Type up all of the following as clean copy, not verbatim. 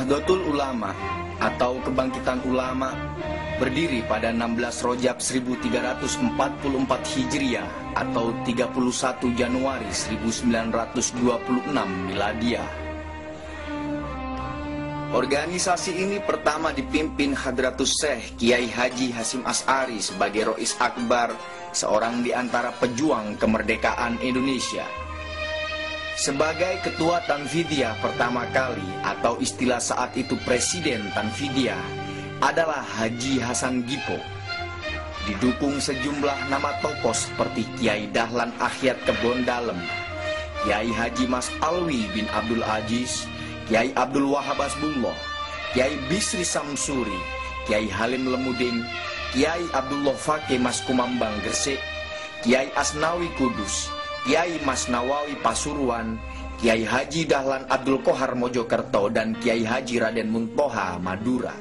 Nahdlatul Ulama atau Kebangkitan Ulama berdiri pada 16 Rajab 1344 Hijriah atau 31 Januari 1926 Miladiah. Organisasi ini pertama dipimpin Hadratus Syekh Kiai Haji Hasyim Asy'ari sebagai Rois Akbar, seorang di antara pejuang kemerdekaan Indonesia. Sebagai ketua Tanfidiyah pertama kali atau istilah saat itu Presiden Tanfidiyah adalah Haji Hasan Gipo. Didukung sejumlah nama tokoh seperti Kiai Dahlan Akhyat Kebon Dalem, Kiai Haji Mas Alwi bin Abdul Aziz, Kiai Abdul Wahab Hasbullah, Kiai Bisri Samsuri, Kiai Halim Lemuding, Kiai Abdullah Fakih Mas Kumambang Gresik, Kiai Asnawi Kudus, Kiai Mas Nawawi Pasuruan, Kiai Haji Dahlan Abdul Kohar Mojokerto, dan Kiai Haji Raden Muntoha Madura.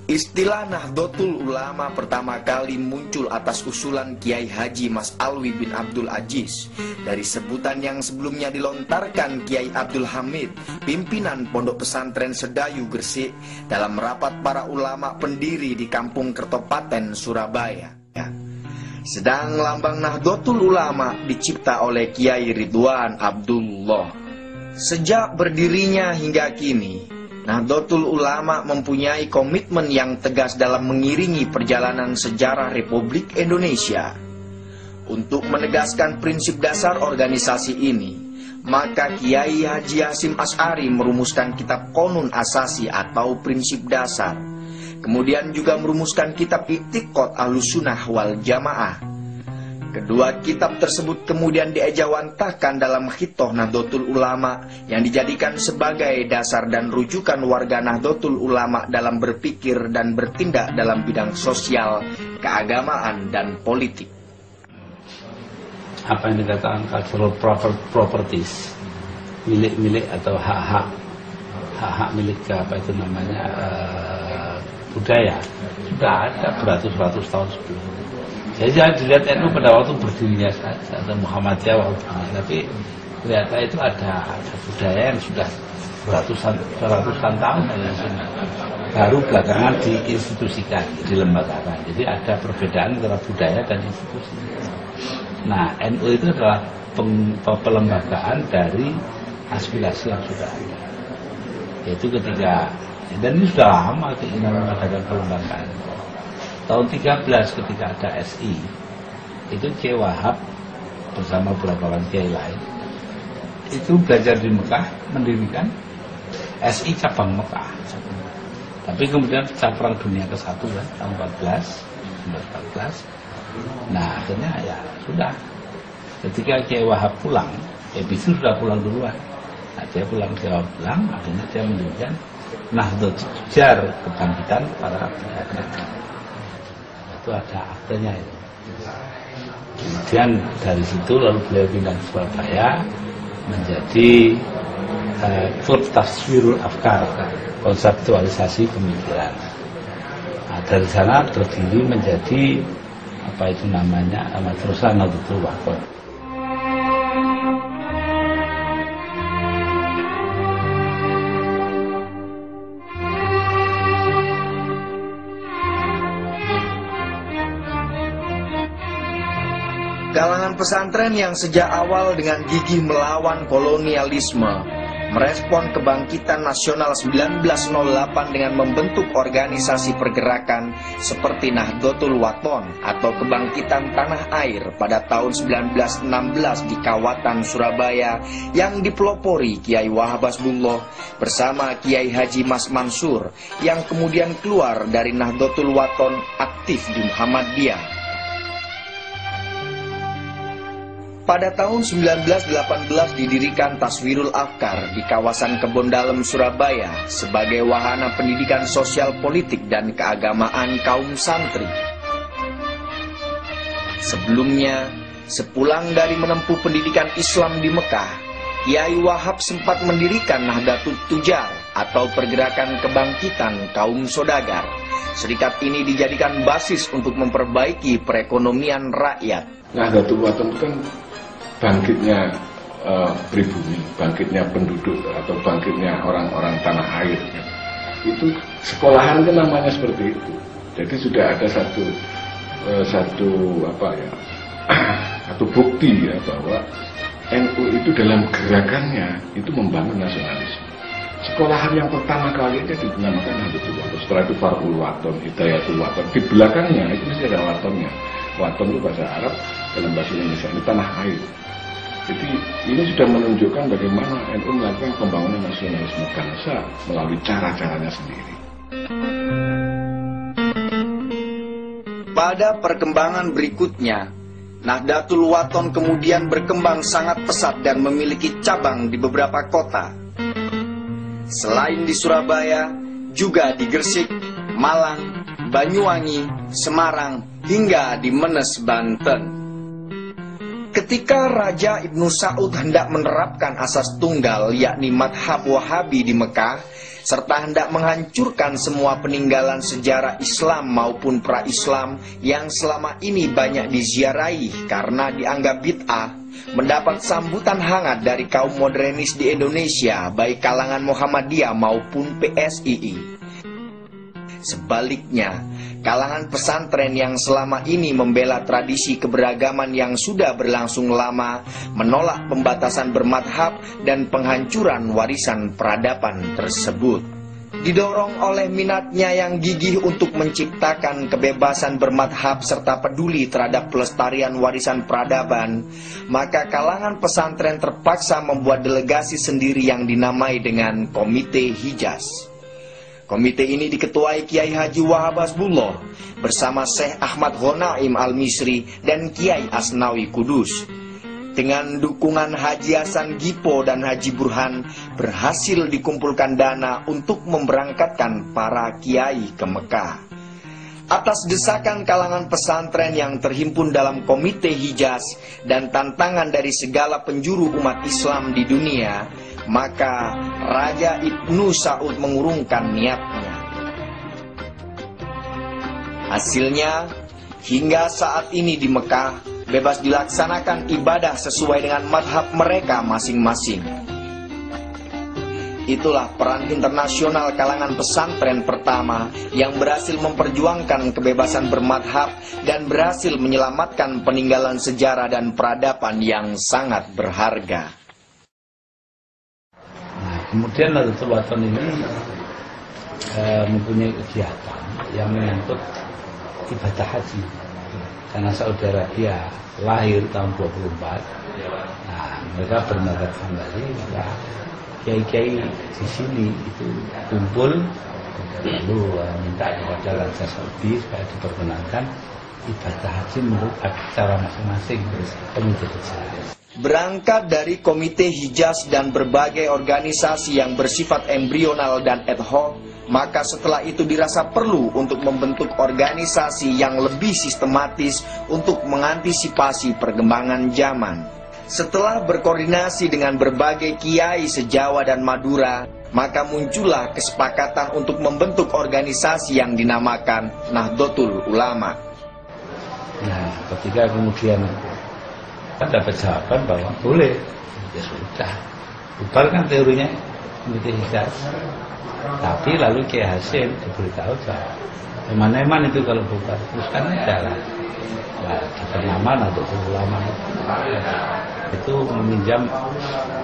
Istilah Nahdlatul Ulama pertama kali muncul atas usulan Kiai Haji Mas Alwi bin Abdul Aziz dari sebutan yang sebelumnya dilontarkan Kiai Abdul Hamid, pimpinan Pondok Pesantren Sedayu Gresik, dalam rapat para ulama pendiri di Kampung Kertopaten, Surabaya. Sedang lambang Nahdlatul Ulama dicipta oleh Kiai Ridwan Abdullah. Sejak berdirinya hingga kini, Nahdlatul Ulama mempunyai komitmen yang tegas dalam mengiringi perjalanan sejarah Republik Indonesia. Untuk menegaskan prinsip dasar organisasi ini, maka Kiai Haji Hasyim Asy'ari merumuskan kitab Qonun Asasi atau prinsip dasar. Kemudian juga merumuskan kitab I'tiqad Ahlussunnah wal Jamaah. Kedua kitab tersebut kemudian diejawantahkan dalam Khitoh Nahdlatul Ulama yang dijadikan sebagai dasar dan rujukan warga Nahdlatul Ulama dalam berpikir dan bertindak dalam bidang sosial, keagamaan, dan politik. Apa yang dikatakan cultural properties, milik-milik atau hak-hak milik apa itu namanya budaya, sudah ada beratus-ratus tahun sebelumnya. Jadi jangan dilihat NU pada waktu berdirinya saja atau Muhammadiyah waktu berdirinya, tapi ternyata itu ada budaya yang sudah ratusan tahun baru belakangan diinstitusikan, dilembagakan. Jadi ada perbedaan antara budaya dan institusi. Nah, NU itu adalah pelembagaan dari aspirasi yang sudah ada. Yaitu ketika, dan ini sudah lama keinginan mengadakan pelembagaan. Tahun 13 ketika ada SI, itu Kiai Wahab bersama beberapa kiai lain itu belajar di Mekah, mendirikan SI cabang Mekah. Tapi kemudian pecah perang dunia ke-1 kan, tahun 1914. Nah akhirnya ya sudah, ketika Kiai Wahab pulang, Bisri sudah pulang duluan. Nah, dia pulang, akhirnya dia mendirikan Nahdlatul Tujar, Kebangkitan para Pedagang. Itu ada aktenya itu. Kemudian dari situ lalu beliau pindah ke Surabaya menjadi klub Taswirul Afkar, konseptualisasi pemikiran. Nah, dari sana berdiri menjadi apa itu namanya Madrasah Nahdlatul Wathon. Kalangan pesantren yang sejak awal dengan gigih melawan kolonialisme merespon kebangkitan nasional 1908 dengan membentuk organisasi pergerakan seperti Nahdlatul Wathon atau Kebangkitan Tanah Air pada tahun 1916 di Kawatan Surabaya yang dipelopori Kiai Wahab Hasbullah bersama Kiai Haji Mas Mansur yang kemudian keluar dari Nahdlatul Wathon aktif di Muhammadiyah. Pada tahun 1918 didirikan Taswirul Afkar di kawasan Kebon Dalem, Surabaya sebagai wahana pendidikan sosial politik dan keagamaan kaum santri. Sebelumnya, sepulang dari menempuh pendidikan Islam di Mekah, Kiai Wahab sempat mendirikan Nahdlatul Tujar atau Pergerakan Kebangkitan Kaum Sodagar. Serikat ini dijadikan basis untuk memperbaiki perekonomian rakyat. Nahdlatul Wathon itu kan bangkitnya pribumi, bangkitnya penduduk atau bangkitnya orang-orang tanah air. Itu sekolahan kan namanya seperti itu. Jadi sudah ada satu bukti ya bahwa NU itu dalam gerakannya itu membangun nasionalisme. Sekolahan yang pertama kali itu dinamakan Nahdlatul Wathon. Setelah itu Farul Wathon, Hidayatul Wathon. Di belakangnya itu mesti ada watonnya. Wathon itu bahasa Arab, dalam bahasa Indonesia ini tanah air. Jadi ini sudah menunjukkan bagaimana NU melakukan pembangunan nasionalisme bangsa melalui cara-caranya sendiri. Pada perkembangan berikutnya, Nahdlatul Wathon kemudian berkembang sangat pesat dan memiliki cabang di beberapa kota. Selain di Surabaya, juga di Gresik, Malang, Banyuwangi, Semarang, hingga di Menes, Banten. Ketika Raja Ibnu Saud hendak menerapkan asas tunggal, yakni madhab Wahabi di Mekah, serta hendak menghancurkan semua peninggalan sejarah Islam maupun pra-Islam yang selama ini banyak diziarahi karena dianggap bid'ah, mendapat sambutan hangat dari kaum modernis di Indonesia, baik kalangan Muhammadiyah maupun PSII. Sebaliknya, kalangan pesantren yang selama ini membela tradisi keberagaman yang sudah berlangsung lama, menolak pembatasan bermadhab dan penghancuran warisan peradaban tersebut. Didorong oleh minatnya yang gigih untuk menciptakan kebebasan bermadhab serta peduli terhadap pelestarian warisan peradaban, maka kalangan pesantren terpaksa membuat delegasi sendiri yang dinamai dengan Komite Hijaz. Komite ini diketuai Kiai Haji Wahab Hasbullah bersama Syekh Ahmad Ghonaim Al-Misri dan Kiai Asnawi Kudus. Dengan dukungan Haji Hasan Gipo dan Haji Burhan, berhasil dikumpulkan dana untuk memberangkatkan para kiai ke Mekah. Atas desakan kalangan pesantren yang terhimpun dalam Komite Hijaz dan tantangan dari segala penjuru umat Islam di dunia, maka Raja Ibnu Saud mengurungkan niatnya. Hasilnya, hingga saat ini di Mekah bebas dilaksanakan ibadah sesuai dengan madhab mereka masing-masing. Itulah peran internasional kalangan pesantren pertama yang berhasil memperjuangkan kebebasan bermadhab dan berhasil menyelamatkan peninggalan sejarah dan peradaban yang sangat berharga. Kemudian Nahdlatul Wathon ini mempunyai kegiatan yang menyangkut ibadah haji. Karena Saudi Arabia lahir tahun 24, nah mereka bermadhab kembali, maka kiai-kiai di sini itu kumpul lalu minta kepada Raja Saudi supaya diperkenankan ibadah haji menurut cara masing-masing. Berangkat dari Komite Hijaz dan berbagai organisasi yang bersifat embrional dan ad hoc, maka setelah itu dirasa perlu untuk membentuk organisasi yang lebih sistematis untuk mengantisipasi perkembangan zaman. Setelah berkoordinasi dengan berbagai kiai se-Jawa dan Madura, maka muncullah kesepakatan untuk membentuk organisasi yang dinamakan Nahdlatul Ulama. Nah, ketika kemudian kan dapat jawaban bahwa boleh, ya sudah, bubar kan teorinya Komite Hijaz. Tapi lalu Kiai Hasim diberitahu bahwa eman itu kalau bubar, terus kan jalan. Nah, kita nama Nahdlatul Ulama itu meminjam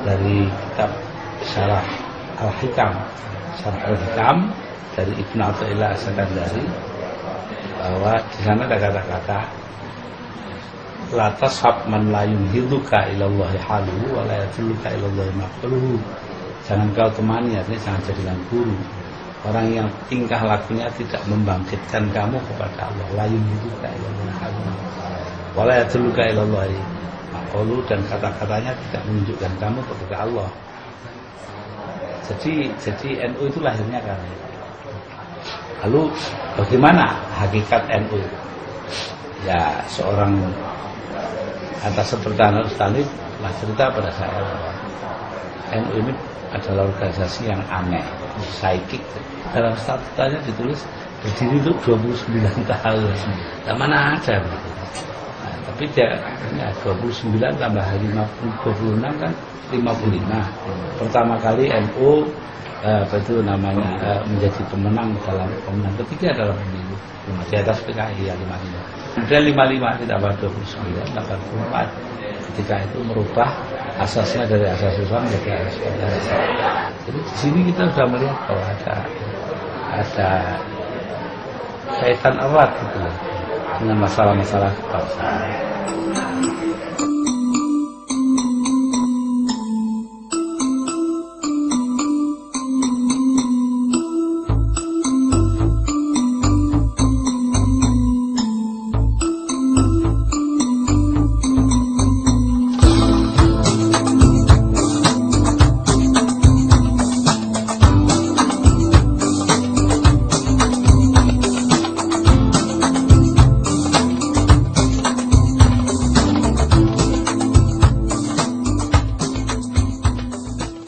dari kitab Syarah Al-Hikam, Syarah Al-Hikam dari Ibnu Athaillah As-Sakandari, bahwa di sana ada kata-kata la tashab man la yunhiduka ilallahi haluhu wa la yatuluka ilallahi maqluhu. Jangan kau temani, artinya jangan jadikan guru orang yang tingkah lakunya tidak membangkitkan kamu kepada Allah. La yunhiduka ilallahi haluhu wa la yatuluka ilallahi maqluhu, dan kata-katanya tidak menunjukkan kamu kepada Allah. Jadi NU itu lahirnya karena itu. Lalu bagaimana hakikat NU? Ya, seorang atas Sultan Talib lah cerita pada saya bahwa NU ini adalah organisasi yang aneh, psikik. Dalam statutanya ditulis berdiri itu 29 tahun. Nah, mana ada? Nah, Tapi dia ya, 29 tambah 26 kan 55. Pertama kali NU menjadi pemenang dalam pemenang ketiga dalam pemilu di atas PKI ya 55. Kemudian 55 ditambah 29 84. Ketika itu merubah asasnya dari asas Islam menjadi asas Pancasila. Jadi di sini kita sudah melihat bahwa ada kaitan erat gitu dengan masalah-masalah kebangsaan.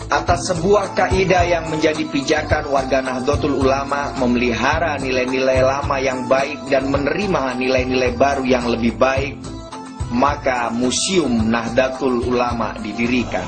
Atas sebuah kaidah yang menjadi pijakan warga Nahdlatul Ulama memelihara nilai-nilai lama yang baik dan menerima nilai-nilai baru yang lebih baik, maka Museum Nahdlatul Ulama didirikan.